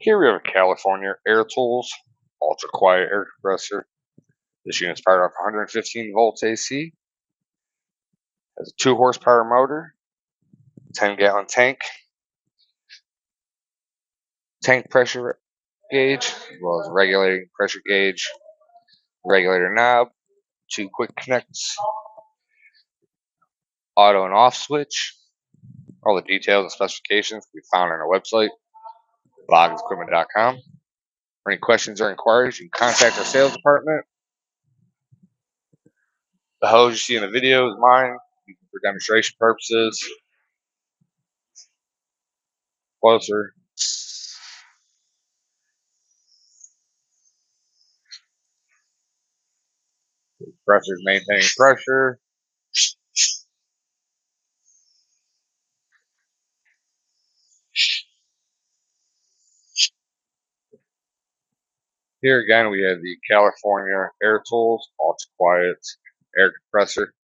Here we have a California Air Tools ultra quiet air compressor. This unit's powered off 115 volts AC, has a 2 horsepower motor, 10-gallon tank pressure gauge, as well as a regulating pressure gauge, regulator knob, 2 quick connects, auto and off switch. All the details and specifications can be found on our website, boggsequipment.com. For any questions or inquiries, you can contact our sales department. The hose you see in the video is mine for demonstration purposes. Closer. Compressor's maintaining pressure. Here again we have the California Air Tools ultra quiet air compressor.